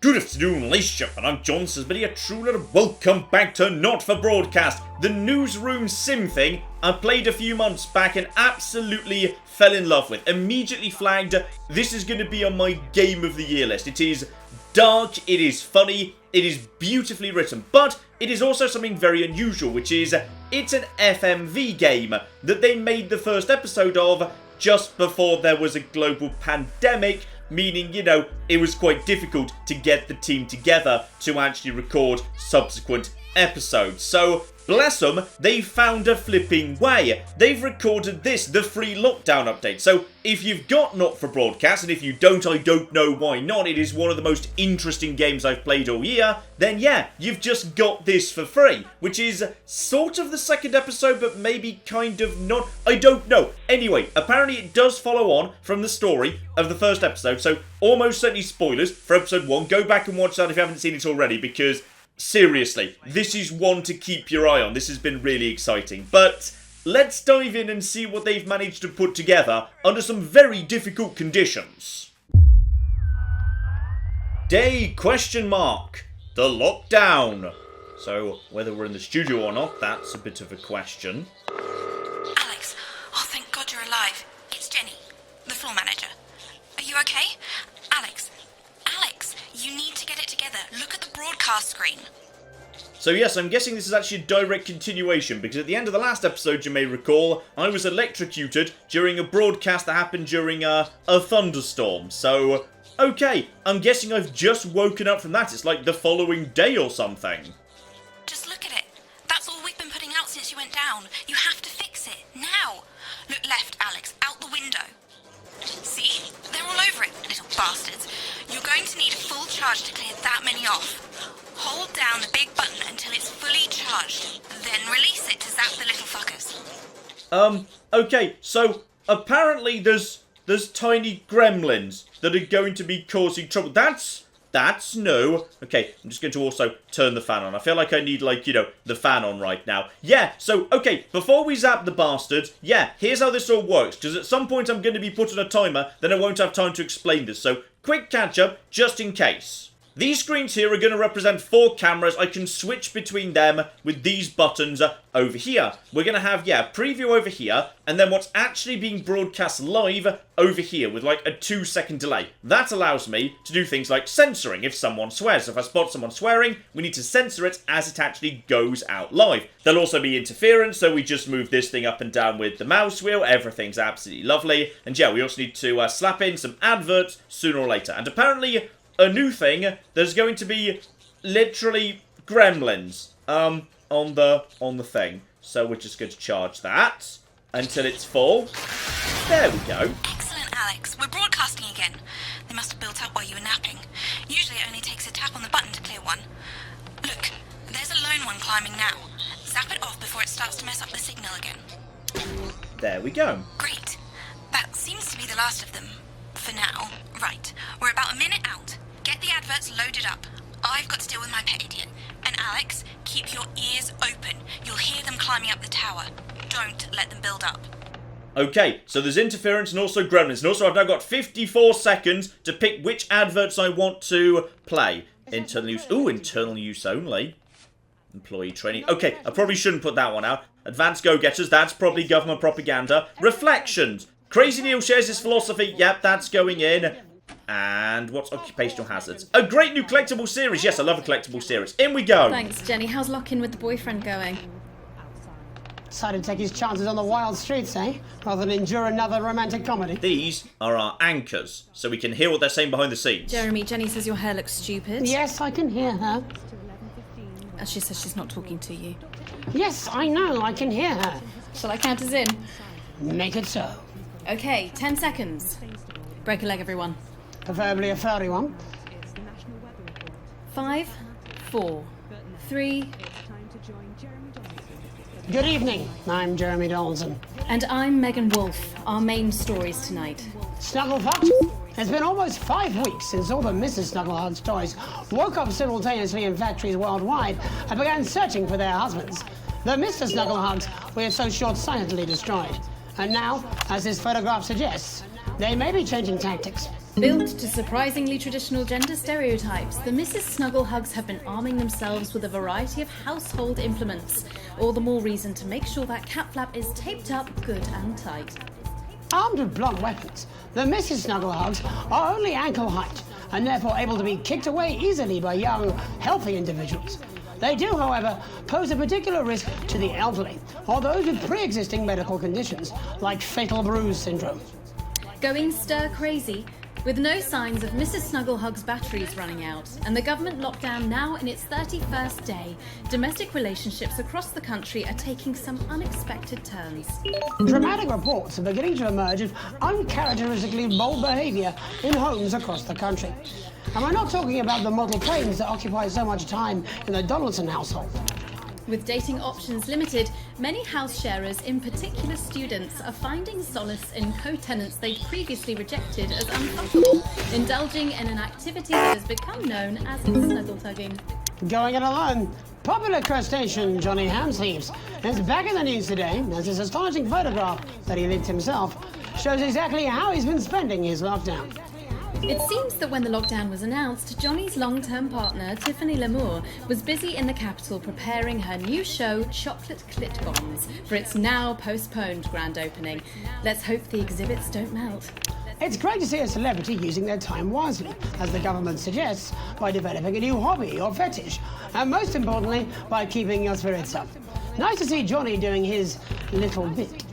Good afternoon, ladies and gentlemen, I'm John Sisbury, a true and welcome back to Not For Broadcast, the newsroom sim thing I played a few months back and absolutely fell in love with. Immediately flagged, this is going to be on my Game of the Year list. It is dark, it is funny, it is beautifully written, but it is also something very unusual, which is, it's an FMV game that they made the first episode of just before there was a global pandemic, meaning, you know, it was quite difficult to get the team together to actually record subsequent episodes. So, bless them, they found a flipping way. They've recorded this, the free lockdown update. So, if you've got Not For Broadcast, and if you don't, I don't know why not, it is one of the most interesting games I've played all year, then yeah, you've just got this for free, which is sort of the second episode, but maybe kind of not. I don't know. Anyway, apparently it does follow on from the story of the first episode, so almost certainly spoilers for episode 1. Go back and watch that if you haven't seen it already, because seriously, this is one to keep your eye on. This has been really exciting. But let's dive in and see what they've managed to put together under some very difficult conditions. Day ? The lockdown. So, whether we're in the studio or not, that's a bit of a question. Alex, oh thank God you're alive. It's Jenny, the floor manager. Are you okay? Alex, you need to get it together. Look at the broadcast screen. So yes, I'm guessing this is actually a direct continuation, because at the end of the last episode, you may recall, I was electrocuted during a broadcast that happened during a thunderstorm. So, okay, I'm guessing I've just woken up from that. It's like the following day or something. Just look at it. That's all we've been putting out since you went down. You have to fix it, now. Look left, Alex, out the window. See? They're all over it, little bastards. You're going to need full charge to clear that many off. Hold down the big button until it's fully charged. Then release it to zap the little fuckers. Okay, so apparently there's tiny gremlins that are going to be causing trouble. That's no. Okay, I'm just going to also turn the fan on. I feel like I need, like, you know, the fan on right now. Yeah, so, okay, before we zap the bastards, yeah, here's how this all works. Because at some point I'm going to be putting a timer, then I won't have time to explain this. So, quick catch-up, just in case. These screens here are going to represent 4 cameras. I can switch between them with these buttons over here. We're going to have, yeah, preview over here, and then what's actually being broadcast live over here with like a 2-second delay. That allows me to do things like censoring if someone swears. So if I spot someone swearing, we need to censor it as it actually goes out live. There'll also be interference, so we just move this thing up and down with the mouse wheel. Everything's absolutely lovely. And yeah, we also need to slap in some adverts sooner or later. And apparently, a new thing, there's going to be literally gremlins on the thing. So we're just going to charge that until it's full. There we go. Excellent, Alex. We're broadcasting again. They must have built up while you were napping. Usually it only takes a tap on the button to clear one. Look, there's a lone one climbing now. Zap it off before it starts to mess up the signal again. There we go. Great. That seems to be the last of them. For now. Right. We're about a minute out. Get the adverts loaded up. I've got to deal with my pet idiot. And Alex, keep your ears open. You'll hear them climbing up the tower. Don't let them build up. Okay, so there's interference and also gremlins. And also I've now got 54 seconds to pick which adverts I want to play. Internal use. Ooh, internal use only. Employee training. Okay, I probably shouldn't put that one out. Advanced go-getters. That's probably government propaganda. Reflections. Crazy Neil shares his philosophy. Yep, that's going in. And what's occupational hazards? A great new collectible series. Yes, I love a collectible series. In we go. Thanks, Jenny. How's lock-in with the boyfriend going? Decided to take his chances on the wild streets, eh? Rather than endure another romantic comedy. These are our anchors, so we can hear what they're saying behind the scenes. Jeremy, Jenny says your hair looks stupid. Yes, I can hear her. She says she's not talking to you. Yes, I know, I can hear her. Shall I count us in? Make it so. Okay, 10 seconds. Break a leg, everyone. Preferably a furry one. 5, 4, 3... Good evening, I'm Jeremy Donaldson. And I'm Megan Wolfe. Our main stories tonight. Snugglehugs? It's been almost 5 weeks since all the Mrs. Snugglehugs toys woke up simultaneously in factories worldwide and began searching for their husbands. The Mr. Snugglehugs we have so short-sightedly destroyed. And now, as this photograph suggests, they may be changing tactics. Built to surprisingly traditional gender stereotypes, the Mrs. Snugglehugs have been arming themselves with a variety of household implements. All the more reason to make sure that cat flap is taped up good and tight. Armed with blunt weapons, the Mrs. Snugglehugs are only ankle height and therefore able to be kicked away easily by young, healthy individuals. They do, however, pose a particular risk to the elderly or those with pre-existing medical conditions like fatal bruise syndrome. Going stir crazy, with no signs of Mrs. Snugglehugs' batteries running out, and the government lockdown now in its 31st day, domestic relationships across the country are taking some unexpected turns. Dramatic reports are beginning to emerge of uncharacteristically bold behaviour in homes across the country. And we're not talking about the model planes that occupy so much time in the Donaldson household. With dating options limited, many house sharers, in particular students, are finding solace in co-tenants they'd previously rejected as uncomfortable, indulging in an activity that has become known as snuggle thugging. Going it alone, popular crustacean Johnny Hamsleeves is back in the news today as his astonishing photograph that he linked himself shows exactly how he's been spending his lockdown. It seems that when the lockdown was announced, Johnny's long-term partner, Tiffany Lamour, was busy in the capital preparing her new show, Chocolate Clit Bombs, for its now postponed grand opening. Let's hope the exhibits don't melt. It's great to see a celebrity using their time wisely, as the government suggests, by developing a new hobby or fetish, and most importantly, by keeping your spirits up. Nice to see Johnny doing his little bit.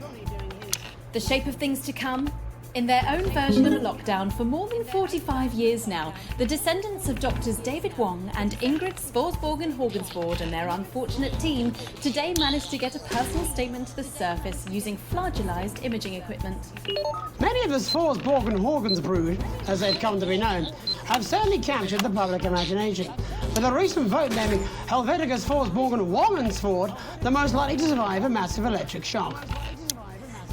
The shape of things to come? In their own version of a lockdown for more than 45 years now, the descendants of Doctors David Wong and Ingrid Sporsborgen-Horgensvoord and their unfortunate team today managed to get a personal statement to the surface using flagellized imaging equipment. Many of the Sporsborgen-Horgens brood, as they've come to be known, have certainly captured the public imagination, with a recent vote naming Helvetica Sporsborgen-Wongensvoord the most likely to survive a massive electric shock.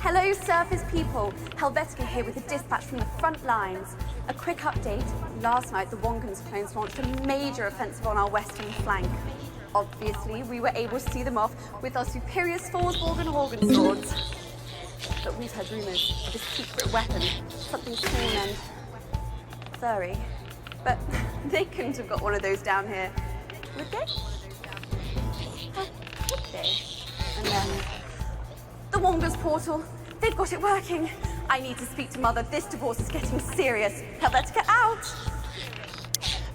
Hello, surface people. Helvetica here with a dispatch from the front lines. A quick update. Last night, the Wongens clones launched a major offensive on our western flank. Obviously, we were able to see them off with our superior Sporsborgen swords. But we've heard rumours of a secret weapon, something small and furry. But they couldn't have got one of those down here, would they? Or could they? And then the Wongas portal. They've got it working. I need to speak to Mother. This divorce is getting serious. Helvetica out.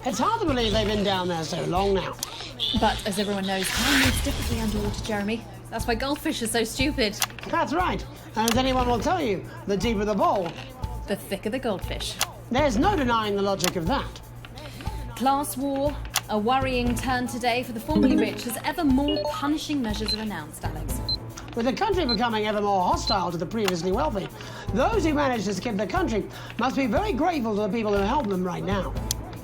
It's hard to believe they've been down there so long now. But as everyone knows, time moves differently underwater, Jeremy. That's why goldfish are so stupid. That's right. And as anyone will tell you, the deeper the bowl, The thicker the goldfish. there's no denying the logic of that. Class war, a worrying turn today for the formerly rich as ever more punishing measures are announced, Alex. With the country becoming ever more hostile to the previously wealthy, those who manage to skip the country must be very grateful to the people who help them right now.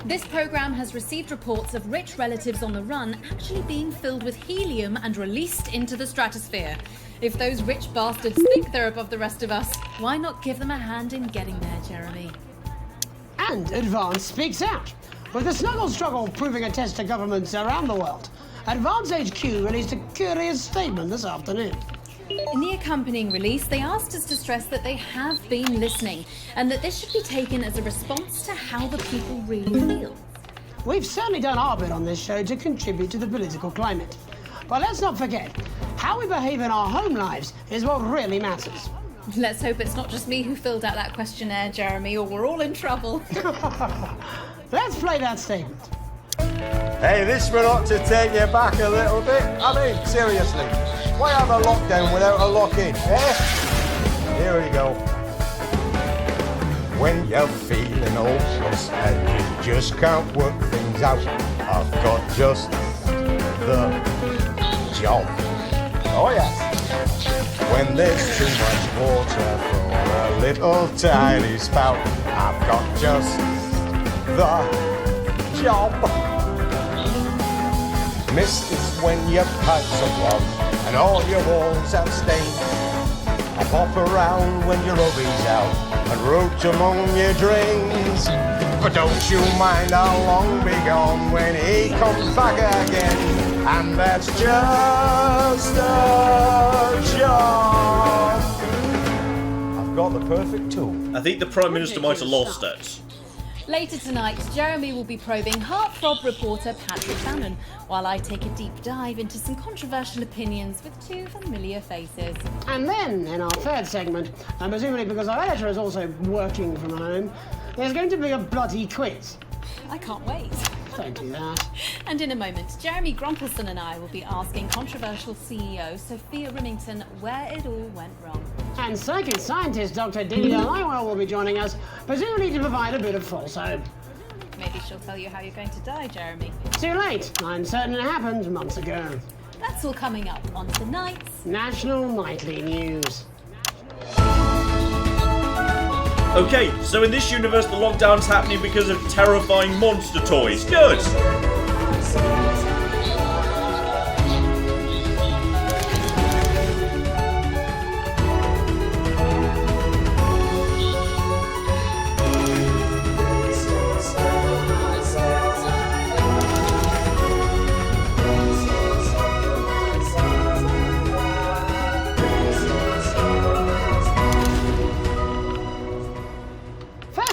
This programme has received reports of rich relatives on the run actually being filled with helium and released into the stratosphere. If those rich bastards think they're above the rest of us, why not give them a hand in getting there, Jeremy? And Advance speaks out. With the snuggle struggle proving a test to governments around the world, Advance HQ released a curious statement this afternoon. In the accompanying release, they asked us to stress that they have been listening and that this should be taken as a response to how the people really feel. We've certainly done our bit on this show to contribute to the political climate. But let's not forget, how we behave in our home lives is what really matters. Let's hope it's not just me who filled out that questionnaire, Jeremy, or we're all in trouble. Let's play that statement. Hey, this one ought to take you back a little bit. I mean, seriously, why have a lockdown without a lock-in, eh? Here we go. When you're feeling hopeless and you just can't work things out, I've got just the job. Oh yes. When there's too much water for a little tiny spout, I've got just the job. Mist is when your pipes are clogged and all your walls have stains. I pop around when your hubby's out and root among your drains. But don't you mind how long be gone when he comes back again. And that's just a job. I've got the perfect tool. I think the Prime Minister might have lost it. Later tonight, Jeremy will be probing heartthrob reporter Patrick Bannon, while I take a deep dive into some controversial opinions with two familiar faces. And then, in our third segment, and presumably because our editor is also working from home, there's going to be a bloody quiz. I can't wait. Don't do that. And in a moment, Jeremy Grumpelson and I will be asking controversial CEO Sophia Rymmington where it all went wrong. And psychic scientist Dr. Delia Lywell will be joining us, presumably to provide a bit of false hope. Maybe she'll tell you how you're going to die, Jeremy. Too late. I'm certain it happened months ago. That's all coming up on tonight's National Nightly News. Okay, so in this universe the lockdown's happening because of terrifying monster toys. Good!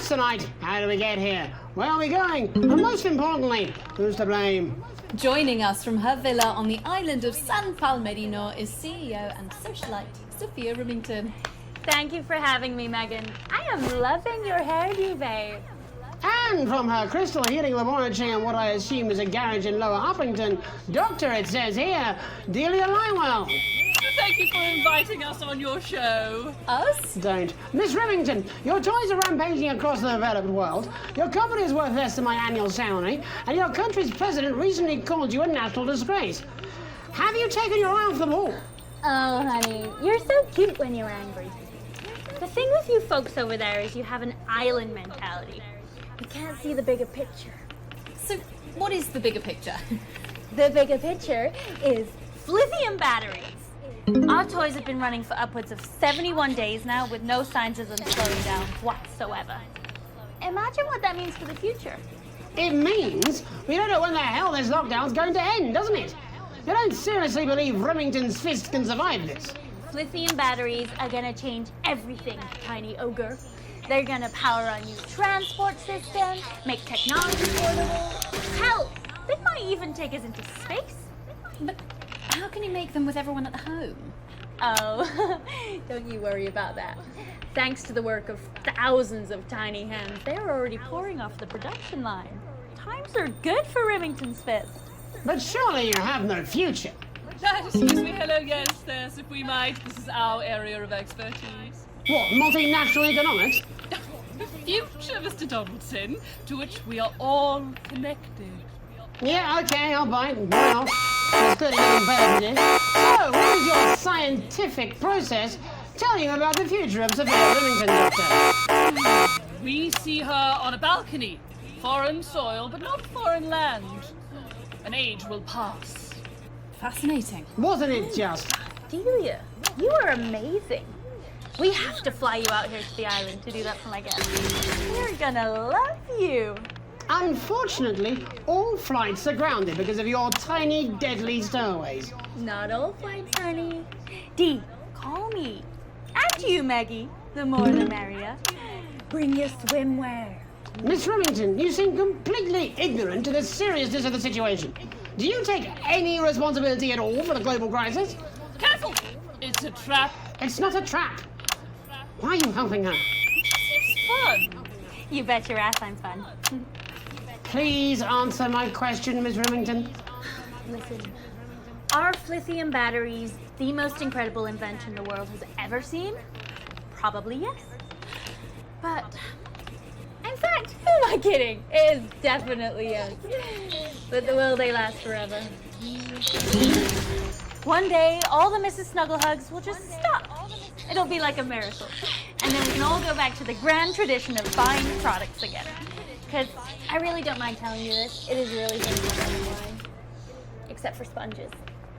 Tonight, how do we get here? Where are we going? And most importantly, who's to blame? Joining us from her villa on the island of San Palmerino is CEO and socialite Sophia Rymmington. Thank you for having me, Megan. I am loving your hairdo, babe. And from her crystal healing laboratory in what I assume is a garage in Lower Huffington, Doctor, it says here, Delia Lywell. Thank you for inviting us on your show. Us? Don't. Miss Rymmington, your toys are rampaging across the developed world, your company is worth less than my annual salary, and your country's president recently called you a national disgrace. Have you taken your eye off the ball? Oh, honey, you're so cute when you're angry. The thing with you folks over there is you have an island mentality. You can't see the bigger picture. So, what is the bigger picture? The bigger picture is lithium batteries. Our toys have been running for upwards of 71 days now with no signs of them slowing down whatsoever. Imagine what that means for the future. It means we don't know when the hell this lockdown's going to end, doesn't it? You don't seriously believe Remington's fist can survive this? Lithium batteries are gonna change everything, tiny ogre. They're gonna power our new transport system, make technology portable. Hell, they might even take us into space. But how can you make them with everyone at home? Oh, don't you worry about that. Thanks to the work of thousands of tiny hands, they're already pouring off the production line. Times are good for Remington's fist. But surely you have no future. Excuse me, hello, yes, if we might. This is our area of expertise. What, multinational economics? The future, Mr. Donaldson, to which we are all connected. Yeah, okay, I'll bite. Why not? It's clearly getting better than this. So, what is your scientific process tell you about the future of Sophia Rymmington, Doctor? We see her on a balcony. Foreign soil, but not foreign land. An age will pass. Fascinating. Wasn't it just? Delia, you are amazing. We have to fly you out here to the island to do that for my guests. We're gonna love you. Unfortunately, all flights are grounded because of your tiny, deadly stowaways. Not all flights, honey. Dee, call me. And you, Maggie. The more the merrier. Bring your swimwear. Miss Remington, you seem completely ignorant to the seriousness of the situation. Do you take any responsibility at all for the global crisis? Careful! It's a trap. It's not a trap. Why are you helping her? It's fun. You bet your ass I'm fun. Please answer my question, Miss Remington. Listen, are lithium batteries the most incredible invention the world has ever seen? Probably yes. But, in fact, who am I kidding? It is definitely yes. But will they last forever? One day, all the Mrs. Snugglehugs will just stop. It'll be like a miracle. And then we can all go back to the grand tradition of buying products again. Because I really don't mind telling you this, it is really simple anyway. Except for sponges.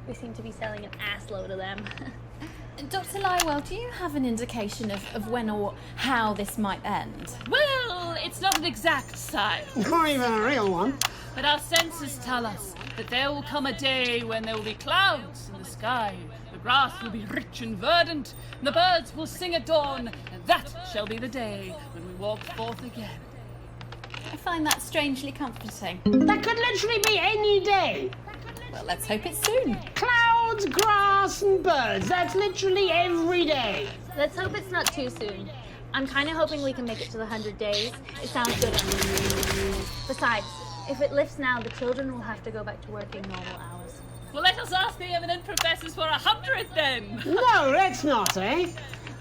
We seem to be selling an ass load of them. Dr. Lywell, do you have an indication of when or how this might end? Well, it's not an exact science. Not even a real one. But our senses tell us that there will come a day when there will be clouds in the sky, the grass will be rich and verdant, and the birds will sing at dawn, and that shall be the day when we walk forth again. I find that strangely comforting. That could literally be any day. Well, let's hope it's soon. Clouds, grass, and birds. That's literally every day. Let's hope it's not too soon. I'm kind of hoping we can make it to the 100 days. It sounds good. Besides, if it lifts now, the children will have to go back to working normal hours. Well, let us ask the eminent professors for 100 then. No, let's not, eh?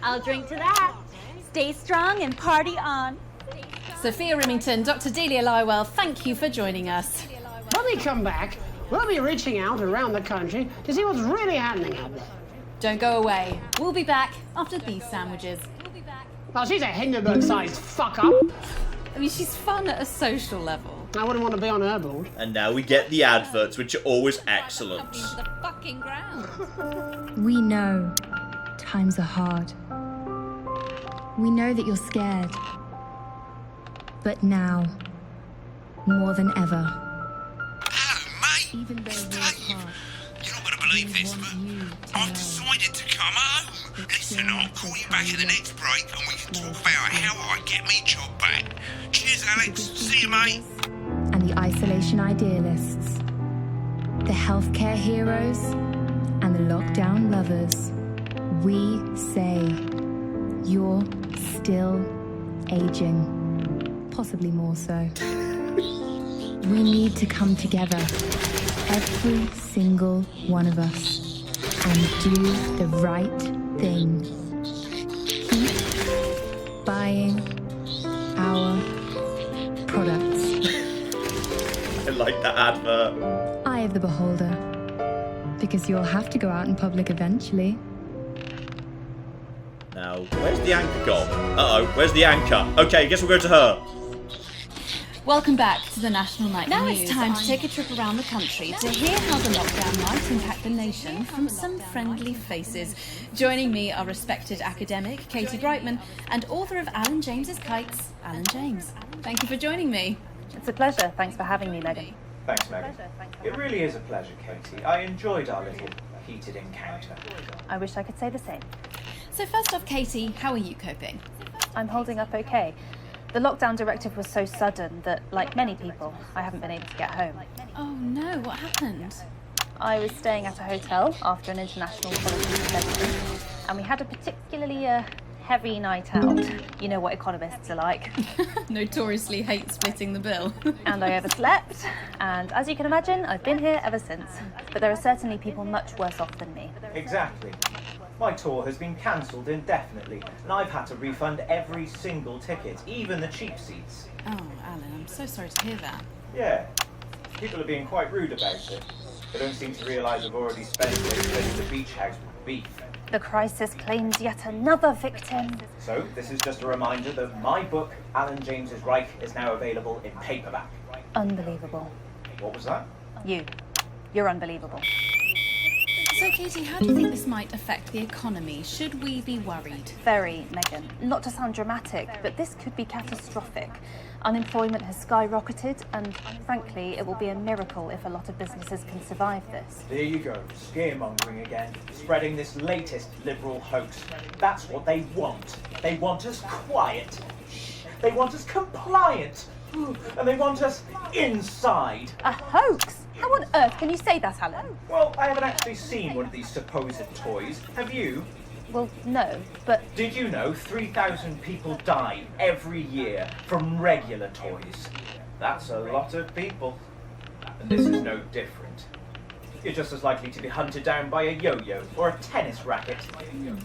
I'll drink to that. Stay strong and party on. Sophia Rymmington, Dr. Delia Lywell, thank you for joining us. When we come back, we'll be reaching out around the country to see what's really happening out there. Don't go away. We'll be back after these sandwiches. Well, she's a Hindenburg-sized fuck-up. I mean, she's fun at a social level. I wouldn't want to be on her board. And now we get the adverts, which are always excellent. Into the fucking ground. We know times are hard. We know that you're scared. But now, more than ever. Hello, mate. Even though It's we're Dave. apart, You're not going to believe this, but I've decided to come home. Listen, I'll call you back in the next break and we can talk about how I get me job back. Cheers, Alex. See you, mate. and the isolation idealists, the healthcare heroes, and the lockdown lovers, we say you're still aging, possibly more so. We need to come together, every single one of us, and do the right thing. Keep buying our products. I like that advert. Eye of the beholder. Because you'll have to go out in public eventually. Now, where's the anchor gone? Uh-oh, where's the anchor? Okay, guess we'll go to her. Welcome back to the National Nightly Now News. it's time to take a trip around the country to hear how the lockdown might impact the nation from some friendly faces. Joining me are respected academic Katie Brightman and author of Alan James's Kites, Alan James. Thank you for joining me. It's a pleasure. Thanks for having me, Megan. Thanks, Megan. It really is a pleasure, Katie. I enjoyed our little heated encounter. I wish I could say the same. So first off, Katie, how are you coping? I'm holding up okay. The lockdown directive was so sudden that, like many people, I haven't been able to get home. Oh no, what happened? I was staying at a hotel after an international politics convention, and we had a particularly heavy night out. You know what economists are like. Notoriously hate splitting the bill. And I overslept, and as you can imagine, I've been here ever since. But there are certainly people much worse off than me. Exactly. My tour has been cancelled indefinitely, and I've had to refund every single ticket, even the cheap seats. Oh, Alan, I'm so sorry to hear that. Yeah, people are being quite rude about it. They don't seem to realise I've already spent it in the beach house with beef. The crisis claims yet another victim. So, this is just a reminder that my book, Alan James's Reich, is now available in paperback. Unbelievable. What was that? You're unbelievable. So, Katie, how do you think this might affect the economy? Should we be worried? Very, Megan. Not to sound dramatic, but this could be catastrophic. Unemployment has skyrocketed, and frankly, it will be a miracle if a lot of businesses can survive this. There you go, scaremongering again, spreading this latest liberal hoax. That's what they want. They want us quiet. They want us compliant. And they want us inside. A hoax? How on earth can you say that, Alan? Well, I haven't actually seen one of these supposed toys. Have you? Well, no, but... Did you know 3,000 people die every year from regular toys? That's a lot of people. And this is no different. You're just as likely to be hunted down by a yo-yo or a tennis racket.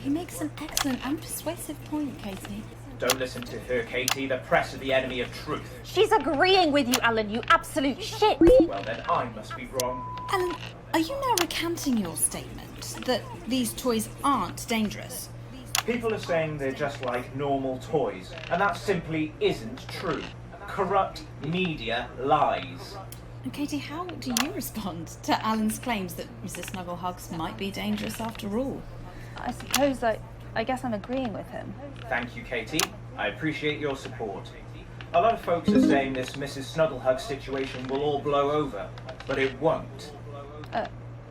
He makes an excellent and persuasive point, Katie. Don't listen to her, Katie. The press are the enemy of truth. She's agreeing with you, Alan, you absolute shit! Well, then I must be wrong. Alan, are you now recanting your statement that these toys aren't dangerous? People are saying they're just like normal toys, and that simply isn't true. Corrupt media lies. And Katie, how do you respond to Alan's claims that Mrs. Snugglehugs might be dangerous after all? I suppose I guess I'm agreeing with him. Thank you, Katie. I appreciate your support. A lot of folks are saying this Mrs. Snugglehugs situation will all blow over, but it won't.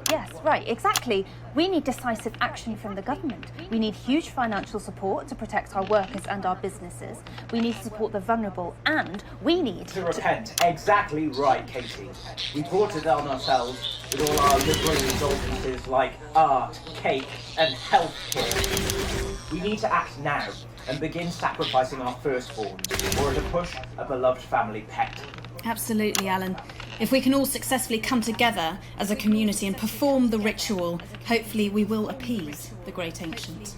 Yes, right, exactly. We need decisive action from the government. We need huge financial support to protect our workers and our businesses. We need to support the vulnerable, and we need to repent. Exactly right, Katie. We brought it on ourselves with all our liberal indulgences like art, cake, and healthcare. We need to act now and begin sacrificing our firstborns, or to push a beloved family pet. Absolutely, Alan. If we can all successfully come together as a community and perform the ritual, hopefully we will appease the great ancient.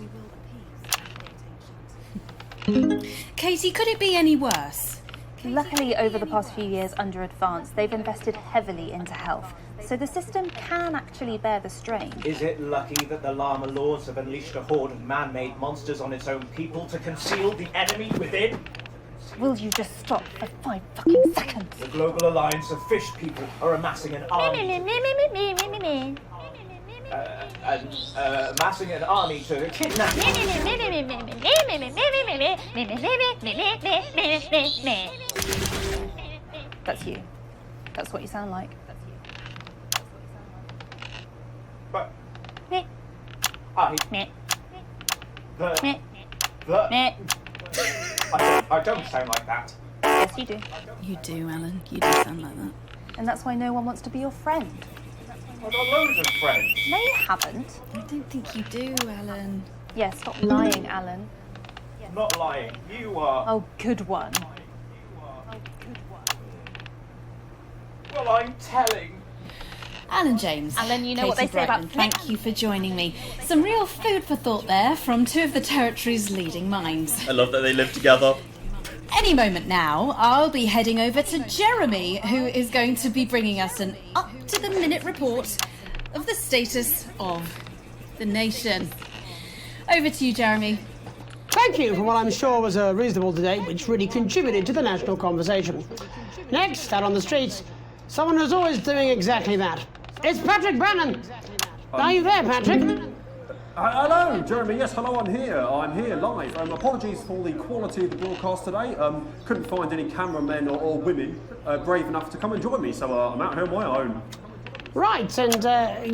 Katie, could it be any worse? Luckily, over the past few years under Advance, they've invested heavily into health, so the system can actually bear the strain. Is it lucky that the Llama Lords have unleashed a horde of man-made monsters on its own people to conceal the enemy within? Will you just stop for 5 fucking seconds? The Global Alliance of Fish People are amassing an army. Amassing an army to kidnap. That's you. That's what you sound like. But I don't sound like that. Yes, you do. You do, Alan. You do sound like that. And that's why no one wants to be your friend. I've got loads of friends. No, you haven't. I don't think you do, Alan. Yeah, stop lying, Alan. I'm not lying. You are. Oh, good one. Well, I'm telling. Alan James. Alan, you know Katie what they say about Brightman, thank you for joining me. Some real food for thought there from two of the territory's leading minds. I love that they live together. Any moment now, I'll be heading over to Jeremy, who is going to be bringing us an up-to-the-minute report of the status of the nation. Over to you, Jeremy. Thank you for what I'm sure was a reasonable debate which really contributed to the national conversation. Next, out on the streets, someone who's always doing exactly that. It's Patrick Bannon. Are you there, Patrick? Hello, Jeremy. Yes, hello, I'm here. I'm here live. Apologies for the quality of the broadcast today. Couldn't find any cameramen or women brave enough to come and join me, so I'm out here on my own. Right, and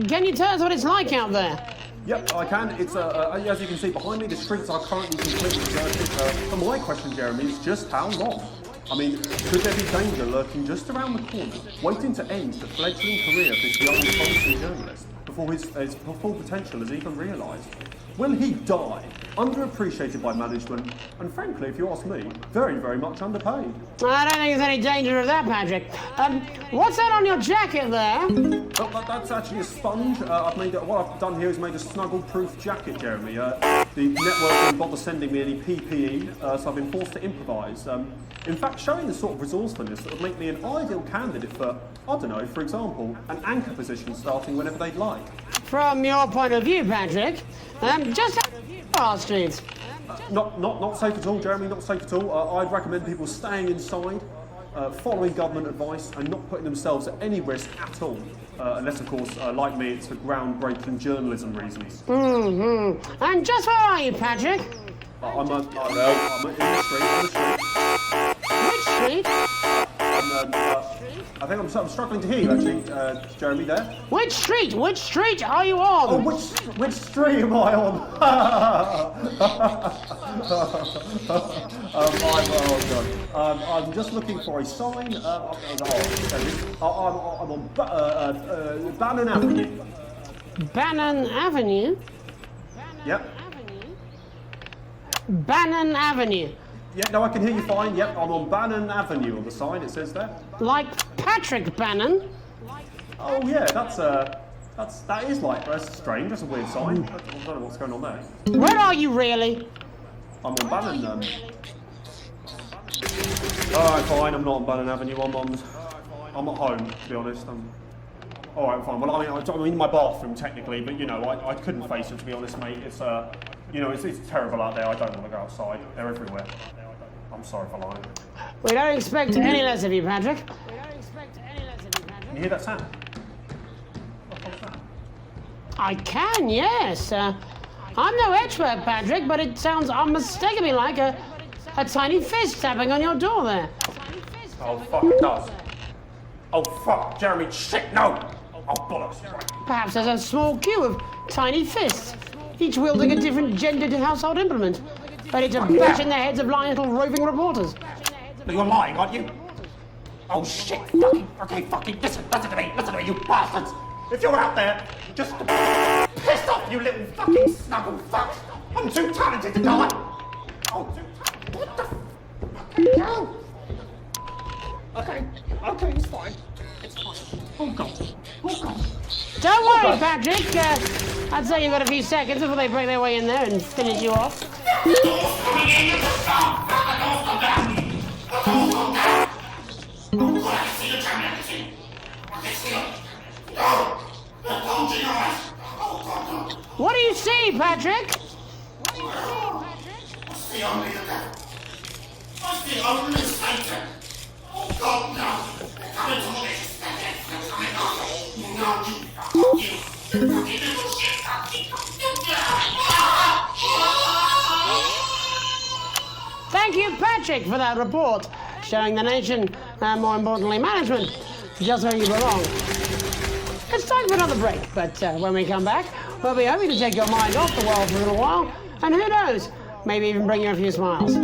can you tell us what it's like out there? Yep, I can. It's as you can see behind me, the streets are currently completely deserted. And my question, Jeremy, is just how long? I mean, could there be danger lurking just around the corner, waiting to end the fledgling career of this young policy journalist before his full potential is even realised? Will he die, underappreciated by management, and frankly, if you ask me, very, very much underpaid? I don't think there's any danger of that, Patrick. What's that on your jacket there? Well, that's actually a sponge. What I've done here is made a snuggle-proof jacket, Jeremy. The network didn't bother sending me any PPE, so I've been forced to improvise. In fact, showing the sort of resourcefulness that would make me an ideal candidate for, I don't know, for example, an anchor position starting whenever they'd like. From your point of view, Patrick, just how our streets? Not safe at all, Jeremy, not safe at all. I'd recommend people staying inside, following government advice and not putting themselves at any risk at all. Unless, of course, like me, it's for groundbreaking journalism reasons. Mm-hmm. And just where are you, Patrick? I'm in the street. Which street? I think I'm struggling to hear you, actually, Jeremy, there. Which street? Which street are you on? Oh, which street am I on? I'm just looking for a sign. I'm on Bannon Avenue. Bannon Avenue? Yep. Bannon Avenue. Yeah, no, I can hear you fine. Yep, I'm on Bannon Avenue on the sign, it says there. Like Patrick Bannon? Oh yeah, that is like, that's strange, that's a weird sign. I don't know what's going on there. Where are you really? I'm on Bannon. Alright, fine, I'm not on Bannon Avenue, I'm at home, to be honest. Alright, fine. Well, I mean, I'm in my bathroom technically, but you know, I couldn't face it, to be honest, mate. It's it's terrible out there. I don't want to go outside. They're everywhere. I'm sorry for lying. We don't expect any less of you, Patrick. Can you hear that sound? What's that? I can, yes. I'm no expert, Patrick, but it sounds unmistakably like a tiny fist tapping on your door there. Oh, fuck, it does. Oh, fuck, Jeremy, shit, no! Oh, bollocks. Perhaps there's a small queue of tiny fists, each wielding a different gendered household implement, ready to bash in the heads of lying little roving reporters. You're lying, aren't you? Oh, shit. Fucking listen to me, you bastards. If you're out there, just piss off, you little fucking snuggle fucks. I'm too talented to die. Oh, what the fucking hell? Okay, it's fine. Oh, God. Don't worry, Patrick. I'd say you've got a few seconds before they break their way in there and finish you off. What do you see, Patrick? Thank you, Patrick, for that report, showing the nation, and more importantly, management, just where you belong. It's time for another break, but when we come back, we'll be hoping to take your mind off the world for a little while, and who knows, maybe even bring you a few smiles.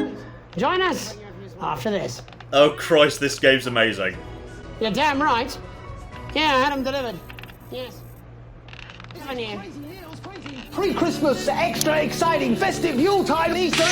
Join us after this. Oh Christ, this game's amazing. You're damn right. Yeah, I had them delivered. Yes. Pre-Christmas, extra exciting, festive Yuletide Easter.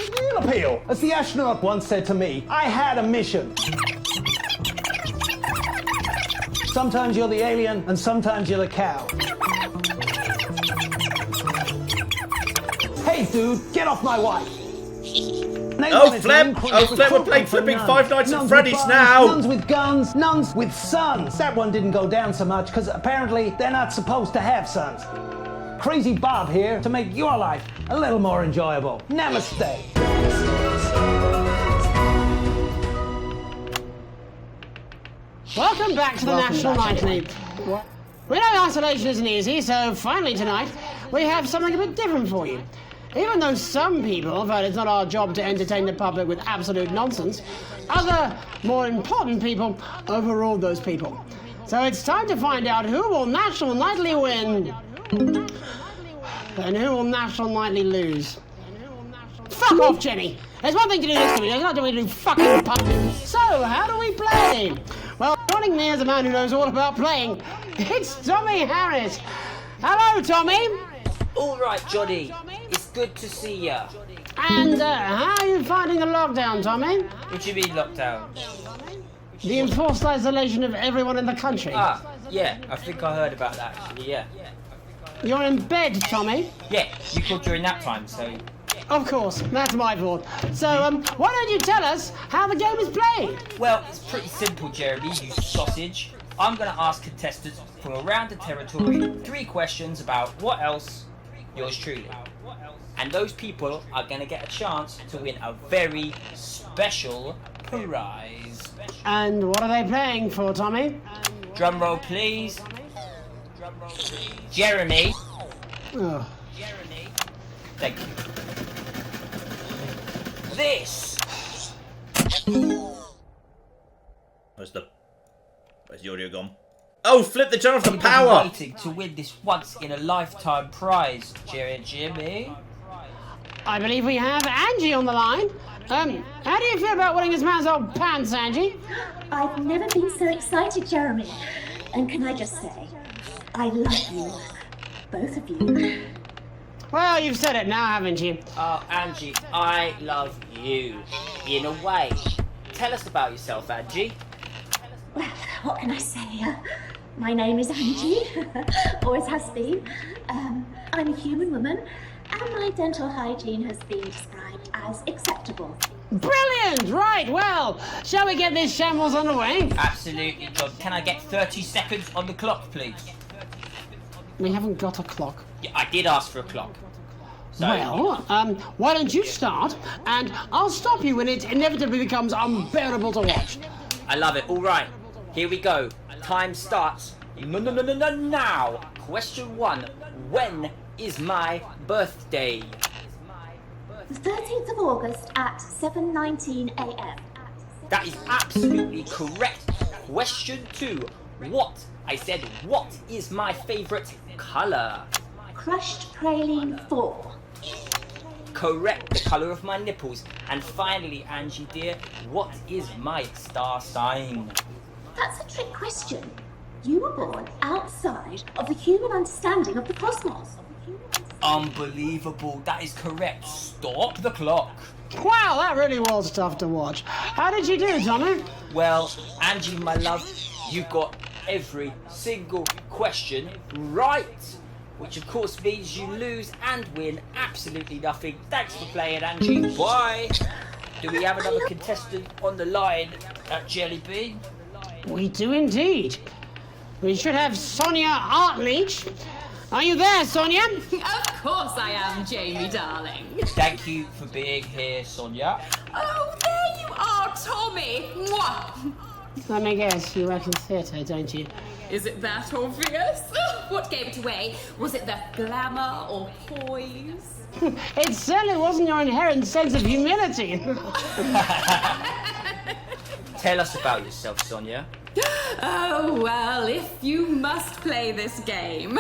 Real appeal. As the astronaut once said to me, I had a mission. Sometimes you're the alien, and sometimes you're the cow. Hey, dude, get off my wife. Oh, Flem! Oh, Flem, we're playing flipping Five Nights at Freddy's now! Nuns with guns, nuns with sons. That one didn't go down so much, because apparently they're not supposed to have sons. Crazy Bob here to make your life a little more enjoyable. Namaste. Welcome back to the National Nightly. We know isolation isn't easy, so finally tonight we have something a bit different for you. Even though some people felt it's not our job to entertain the public with absolute nonsense, other, more important people overruled those people. So it's time to find out who will National Nightly win and who will National Nightly lose. Fuck off, Jenny! There's one thing to do this to me, there's not to do fucking puppets. So, how do we play? Well, joining me as a man who knows all about playing, it's Tommy Harris. Hello, Tommy. All right, Johnny. It's good to see ya. And how are you finding the lockdown, Tommy? What do you mean lockdown? The enforced isolation of everyone in the country. Ah, yeah. I think I heard about that, actually, yeah. You're in bed, Tommy? Yeah, you called during that time, so... Of course, that's my fault. So, why don't you tell us how the game is played? Well, it's pretty simple, Jeremy, you sausage. I'm going to ask contestants from around the territory 3 questions about what else, yours truly. And those people are going to get a chance to win a very special prize. And what are they playing for, Tommy? Drum roll, please. Jeremy. Oh. Thank you. This. Where's the audio gone? Oh, flip the turn off the power! Waiting to win this once-in-a-lifetime prize, Jimmy. I believe we have Angie on the line. How do you feel about winning this man's old pants, Angie? I've never been so excited, Jeremy. And can I just say, I love you. Both of you. Well, you've said it now, haven't you? Oh, Angie, I love you. In a way. Tell us about yourself, Angie. Well, what can I say? My name is Angie. Always has been. I'm a human woman. and my dental hygiene has been described as acceptable. Brilliant! Right, well, shall we get this shambles underway? Absolutely, John. Can I get 30 seconds on the clock, please? We haven't got a clock. Yeah, I did ask for a clock. So, Well, why don't you start, and I'll stop you when it inevitably becomes unbearable to watch. I love it. All right, here we go. Time starts now. Question 1. When is my birthday? The 13th of August at 7:19 a.m. That is absolutely correct. Question 2. What is my favourite colour? Crushed praline 4. Correct, the colour of my nipples. And finally, Angie dear, what is my star sign? That's a trick question. You were born outside of the human understanding of the cosmos. Unbelievable, that is correct. Stop the clock. Wow, that really was tough to watch. How did you do, Tommy? Well, Angie, my love, you got every single question right. Which of course means you lose and win absolutely nothing. Thanks for playing, Angie. Bye. Do we have another contestant on the line at Jelly Bean? We do indeed. We should have Sonia Artleach. Are you there, Sonia? Of course I am, Jamie, darling. Thank you for being here, Sonia. Oh, there you are, Tommy. Mwah. Let me guess, you work in theatre, don't you? Is it that obvious? What gave it away? Was it the glamour or poise? It certainly wasn't your inherent sense of humility. Tell us about yourself, Sonia. Oh, well, if you must play this game.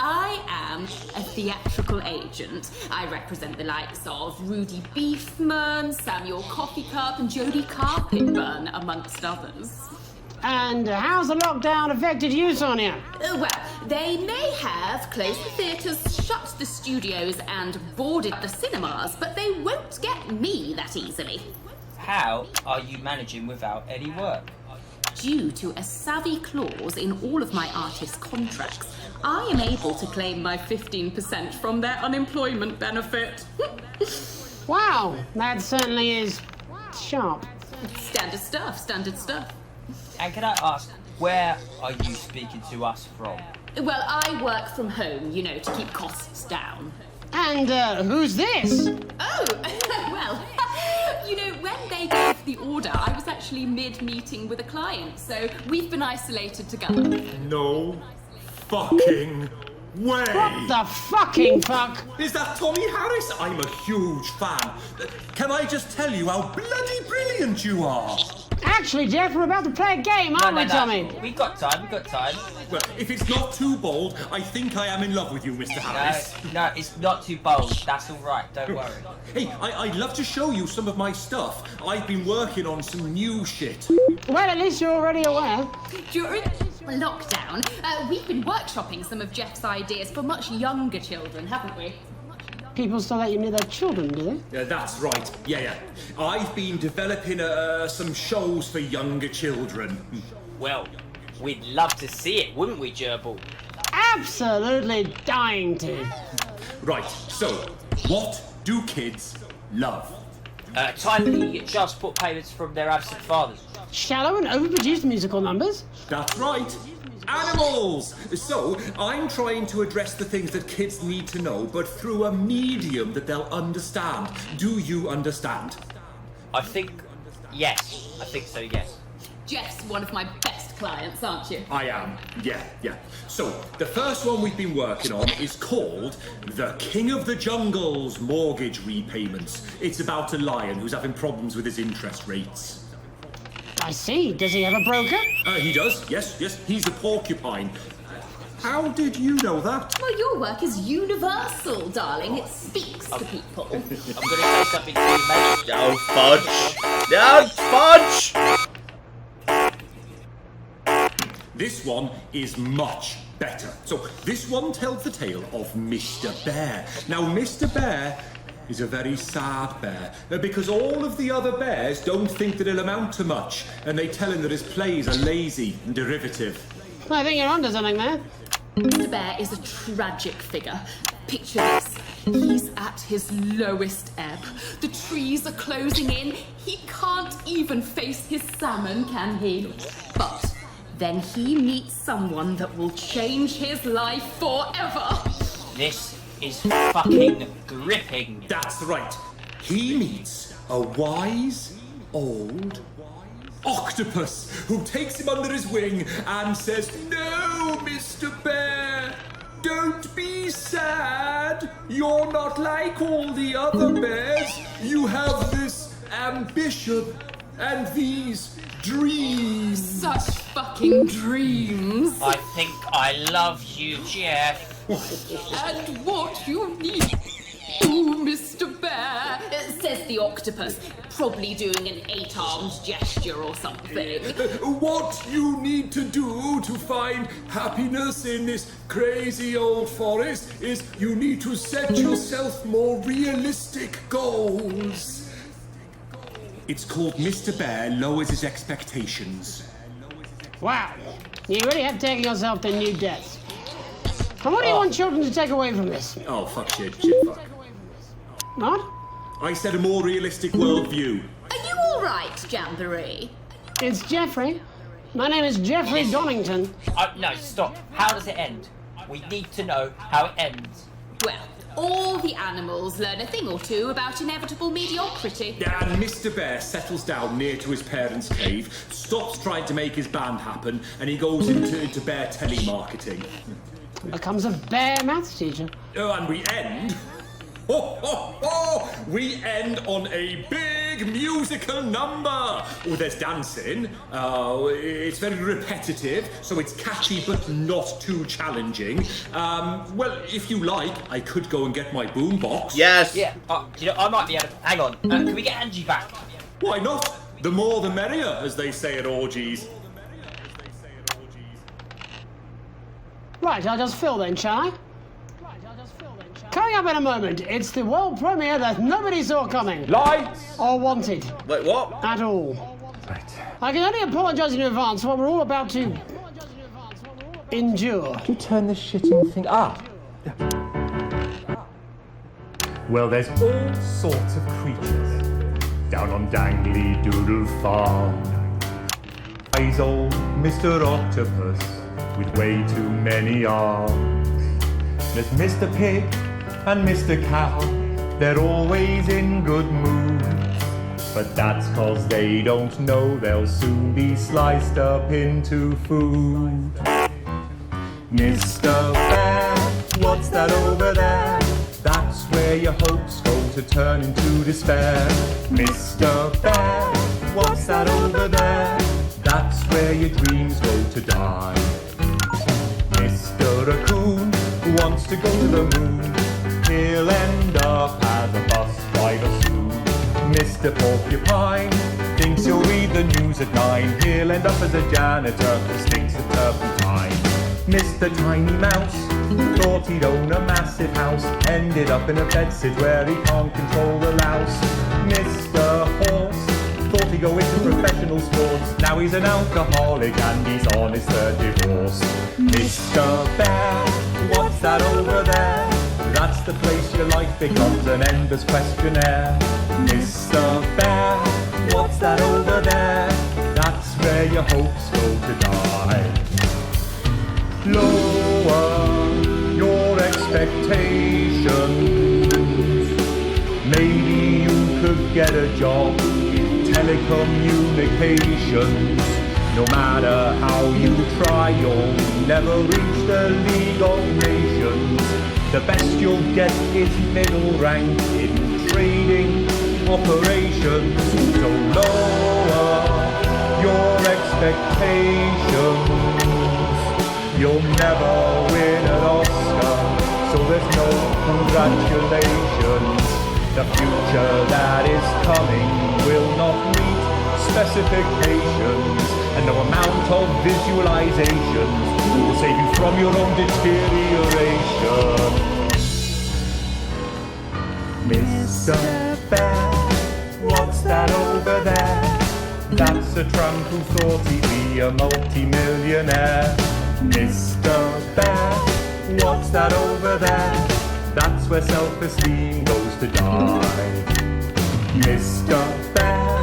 I am a theatrical agent. I represent the likes of Rudy Beefman, Samuel Coffeecup, and Jodie Carpetburn, amongst others. And how's the lockdown affected you, Sonia? Well, they may have closed the theatres, shut the studios, and boarded the cinemas, but they won't get me that easily. How are you managing without any work? Due to a savvy clause in all of my artist contracts, I am able to claim my 15% from their unemployment benefit. Wow, that certainly is sharp. Standard stuff, standard stuff. And can I ask, where are you speaking to us from? Well, I work from home, you know, to keep costs down. And who's this? Oh, well, you know, when they gave the order, I was actually mid-meeting with a client, so we've been isolated together. No fucking way! What the fucking fuck? Is that Tommy Harris? I'm a huge fan. Can I just tell you how bloody brilliant you are? Actually, Jeff, we're about to play a game, aren't we, Tommy? We got time. Well, if it's not too bold, I think I am in love with you, Mr. Harris. No, it's not too bold. That's all right, don't worry. Hey, I'd love to show you some of my stuff. I've been working on some new shit. Well, at least you're already aware. During lockdown, we've been workshopping some of Jeff's ideas for much younger children, haven't we? People still let you near their children, do they? Yeah, that's right. Yeah. I've been developing some shows for younger children. Well, we'd love to see it, wouldn't we, Gerbil? Absolutely dying to. Right, so, what do kids love? Timely child support payments from their absent fathers. Shallow and overproduced musical numbers? That's right. Animals! So, I'm trying to address the things that kids need to know, but through a medium that they'll understand. Do you understand? I think so, yes. Jeff's one of my best clients, aren't you? I am, yeah. So, the first one we've been working on is called The King of the Jungle's Mortgage Repayments. It's about a lion who's having problems with his interest rates. I see. Does he have a broker? He does, yes. He's a porcupine. How did you know that? Well, your work is universal, darling. It speaks to people. I'm going to say something to you, mate. Don't fudge! Don't fudge! This one is much better. So, this one tells the tale of Mr. Bear. Now, Mr. Bear is a very sad bear, because all of the other bears don't think that he'll amount to much, and they tell him that his plays are lazy and derivative. I think you're onto something there. Mr. Bear is a tragic figure. Picture this. He's at his lowest ebb. The trees are closing in. He can't even face his salmon, can he? But then he meets someone that will change his life forever. This is fucking gripping. That's right. He meets a wise old octopus who takes him under his wing and says, "No, Mr. Bear, don't be sad. You're not like all the other bears. You have this ambition and these dreams." Such fucking dreams. I think I love you, Jeff. And what you need, oh, Mr. Bear, says the octopus, probably doing an 8-armed gesture or something. What you need to do to find happiness in this crazy old forest is you need to set yourself more realistic goals. It's called Mr. Bear Lowers His Expectations. Wow, you really have taken yourself to new depths. And what do you want children to take away from this? Oh, fuck shit, fuck. What? I said a more realistic worldview. Are you all right, Jamboree? It's Jeffrey. My name is Jeffrey Donington. No, stop. How does it end? We need to know how it ends. Well, all the animals learn a thing or two about inevitable mediocrity. And Mr. Bear settles down near to his parents' cave, stops trying to make his band happen, and he goes into bear telemarketing. Becomes a bear maths teacher. Oh, and we end... We end on a big musical number. Oh, there's dancing. It's very repetitive, so it's catchy but not too challenging. Well, if you like, I could go and get my boombox. Yes. Yeah. I might be able to... Hang on. Can we get Angie back? Why not? The more the merrier, as they say at orgies. Right, I'll just fill then, shall I? Coming up in a moment, it's the world premiere that nobody saw coming. Lights! Or wanted. Wait, what? At all. Right. I can only apologise in advance for what we're all about to endure. Could you turn this shitting thing up? Well, there's all sorts of creatures down on Dangly Doodle Farm. He's old Mr. Octopus with way too many arms. There's Mr. Pig and Mr. Cow, they're always in good mood. But that's 'cause they don't know they'll soon be sliced up into food. Mr. Bear, what's that over there? That's where your hopes go to turn into despair. Mr. Bear, what's that over there? That's where your dreams go to die. Mr. Raccoon wants to go to the moon. He'll end up as a bus driver soon. Mr. Porcupine thinks he'll read the news at 9. He'll end up as a janitor who stinks of turpentine. Mr. Tiny Mouse thought he'd own a massive house. Ended up in a bedsit where he can't control the louse. Mr. Horse thought he'd go into professional sports. Now he's an alcoholic and he's on his 3rd divorce. Mr. Bear, what's that over there? That's the place your life becomes an endless questionnaire. Mr. Bear, what's that over there? That's where your hopes go to die. Lower your expectations. Maybe you could get a job in telecommunications. No matter how you try, you'll never reach the League of Nations. The best you'll get is middle rank in trading operations. So lower your expectations. You'll never win an Oscar, so there's no congratulations. The future that is coming will not meet specifications, and no amount of visualizations will save you from your own deterioration. Mr. Bear, what's that over there? That's a tramp who thought he'd be a multi-millionaire. Mr. Bear, what's that over there? That's where self-esteem goes to die. Mr. Bear,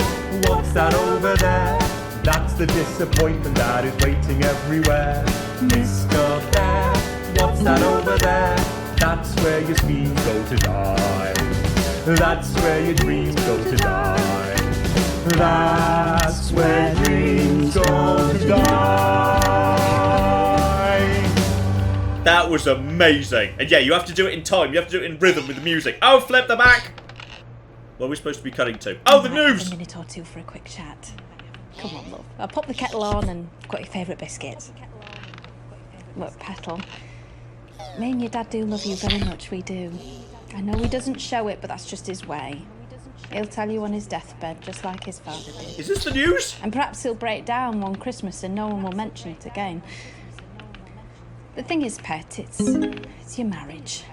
what's that over there? That's the disappointment that is waiting everywhere. Mr. Bear, what's that over there? That's where your schemes go to die. That's where your dreams go to die. That's where dreams go to die. That was amazing. And yeah, you have to do it in time. You have to do it in rhythm with the music. Oh, flip the back. What are we supposed to be cutting to? Oh, the news! A minute or two for a quick chat. Come on, love. I'll pop the kettle on and I've got your favourite biscuits. Look, Petal. Me and your dad do love you very much, we do. I know he doesn't show it, but that's just his way. He'll tell you on his deathbed, just like his father did. Is this the news? And perhaps he'll break down one Christmas and no one will mention it again. The thing is, Pet, it's your marriage.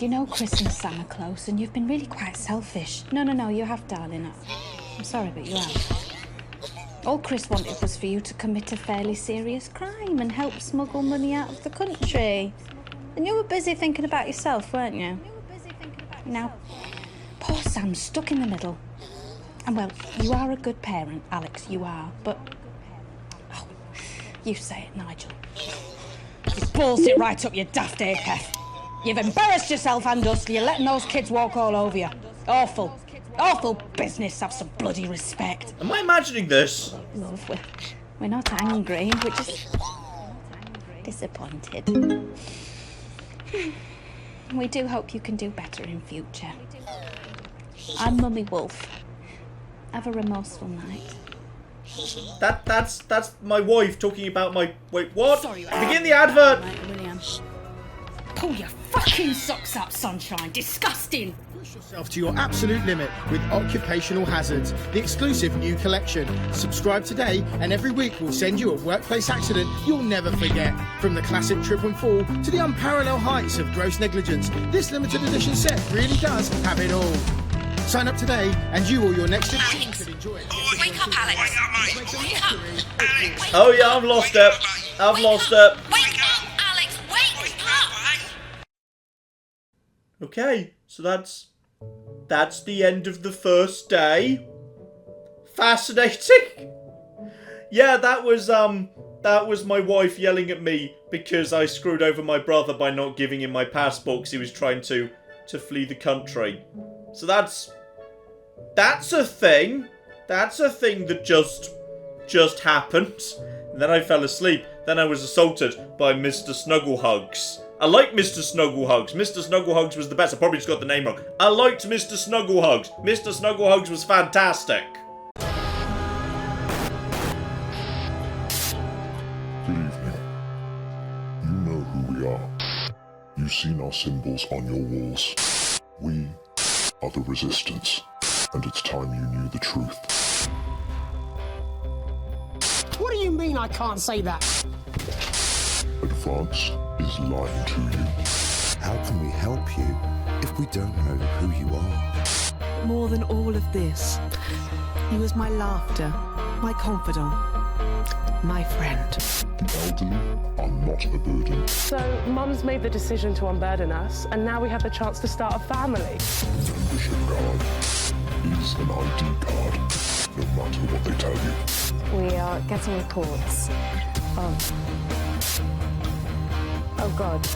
You know Chris and Sam are close, and you've been really quite selfish. No, you have, darling. I'm sorry, but you have. All Chris wanted was for you to commit a fairly serious crime and help smuggle money out of the country. And you were busy thinking about yourself, weren't you? Now, poor Sam's stuck in the middle. And well, you are a good parent, Alex, you are, but... Oh, you say it, Nigel. You balls it right up your daft apeth. You've embarrassed yourself and us, you're letting those kids walk all over you. Awful. Awful business, have some bloody respect. Am I imagining this? Love, we're not angry, we're just disappointed. We do hope you can do better in future. I'm Mummy Wolf. Have a remorseful night. That's my wife talking about my... Wait, what? Sorry, begin the advert! William. Pull your fucking socks up, sunshine. Disgusting. Push yourself to your absolute limit with Occupational Hazards, the exclusive new collection. Subscribe today and every week we'll send you a workplace accident you'll never forget. From the classic trip and fall to the unparalleled heights of gross negligence, this limited edition set really does have it all. Sign up today and you or your next of kin could enjoy it. Wake up, Alex. Wake up. Alex. Oh yeah, I've lost it. I've lost it. Wake up, Alex. Wake up. Okay, so that's the end of the first day. Fascinating. Yeah, that was my wife yelling at me because I screwed over my brother by not giving him my passport because he was trying to flee the country. So that's a thing. That's a thing that just happened. And then I fell asleep. Then I was assaulted by Mr. Snugglehugs. I like Mr. Snugglehugs. Mr. Snugglehugs was the best. I probably just got the name wrong. I liked Mr. Snugglehugs. Mr. Snugglehugs was fantastic. Good evening. You know who we are. You've seen our symbols on your walls. We are the Resistance, and it's time you knew the truth. What do you mean I can't say that? Advance is lying to you. How can we help you if we don't know who you are? More than all of this, he was my laughter, my confidant, my friend. The elderly are not a burden. So, Mum's made the decision to unburden us, and now we have the chance to start a family. Membership card is an ID card, no matter what they tell you. We are getting reports of, oh God,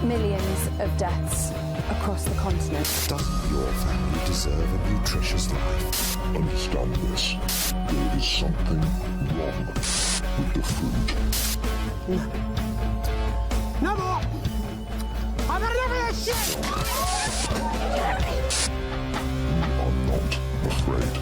millions of deaths across the continent. Doesn't your family deserve a nutritious life? Understand this. There is something wrong with the food. No more! I've had enough of this shit! You are not afraid.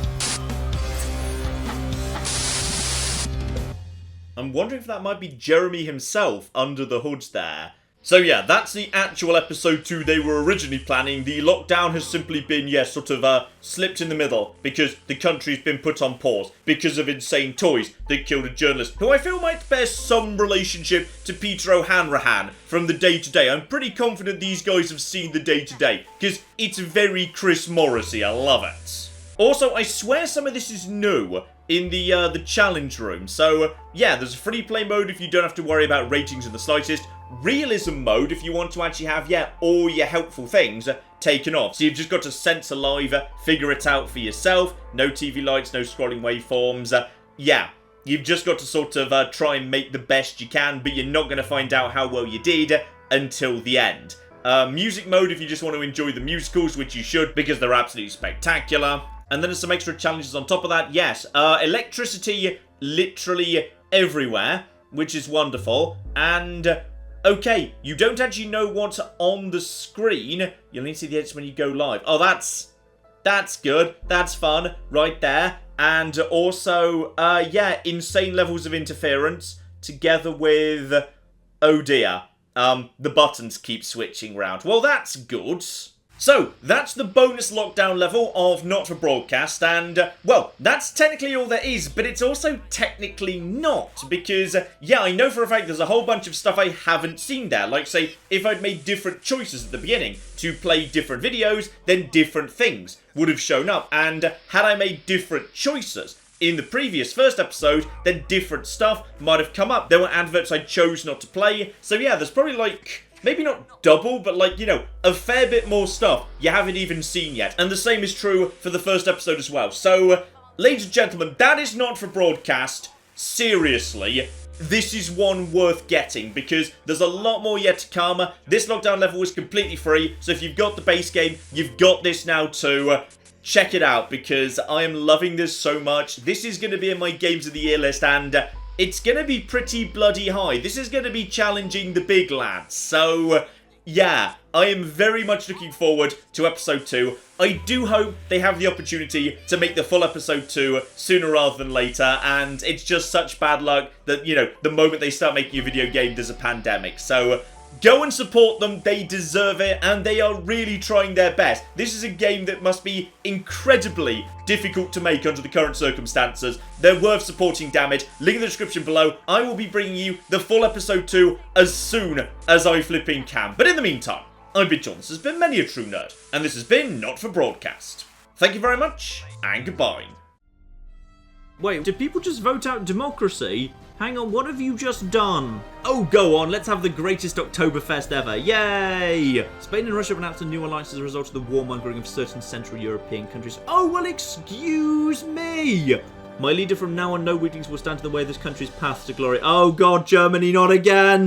I'm wondering if that might be Jeremy himself under the hood there. So yeah, that's the actual episode 2 they were originally planning. The lockdown has simply been, sort of slipped in the middle because the country's been put on pause because of insane toys that killed a journalist who I feel might bear some relationship to Peter O'Hanrahan from the day-to-day. I'm pretty confident these guys have seen the day-to-day because it's very Chris Morrissey. I love it. Also, I swear some of this is new, in the challenge room. So, yeah, there's a free play mode if you don't have to worry about ratings in the slightest. Realism mode if you want to actually have, all your helpful things taken off. So you've just got to sense alive, figure it out for yourself. No TV lights, no scrolling waveforms. Yeah, you've just got to sort of try and make the best you can, but you're not going to find out how well you did until the end. Music mode if you just want to enjoy the musicals, which you should, because they're absolutely spectacular. And then there's some extra challenges on top of that. Yes, electricity literally everywhere, which is wonderful. And, okay, you don't actually know what's on the screen. You'll need to see the edits when you go live. Oh, that's good. That's fun right there. And also, insane levels of interference together with, oh dear, the buttons keep switching round. Well, that's good. So, that's the bonus lockdown level of Not For Broadcast, and, well, that's technically all there is, but it's also technically not, because, I know for a fact there's a whole bunch of stuff I haven't seen there, like, say, if I'd made different choices at the beginning to play different videos, then different things would have shown up, and had I made different choices in the previous first episode, then different stuff might have come up. There were adverts I chose not to play, so there's probably, like, maybe not double, but like, a fair bit more stuff you haven't even seen yet. And the same is true for the first episode as well. So, ladies and gentlemen, that is Not For Broadcast. Seriously, this is one worth getting, because there's a lot more yet to come. This lockdown level was completely free, so if you've got the base game, you've got this now too. Check it out, because I am loving this so much. This is going to be in my Games of the Year list, and it's going to be pretty bloody high. This is going to be challenging the big lads. So, I am very much looking forward to episode 2. I do hope they have the opportunity to make the full episode 2 sooner rather than later. And it's just such bad luck that, the moment they start making a video game, there's a pandemic. So, go and support them, they deserve it, and they are really trying their best. This is a game that must be incredibly difficult to make under the current circumstances. They're worth supporting, damn it. Link in the description below. I will be bringing you the full episode 2 as soon as I flipping can. But in the meantime, I've been John, this has been Many a True Nerd, and this has been Not For Broadcast. Thank you very much, and goodbye. Wait, did people just vote out democracy? Hang on, what have you just done? Oh, go on, let's have the greatest Oktoberfest ever. Yay! Spain and Russia have announced a new alliance as a result of the warmongering of certain Central European countries. Oh, well, excuse me! My leader from now on, no weaklings will stand in the way of this country's path to glory. Oh, God, Germany, not again!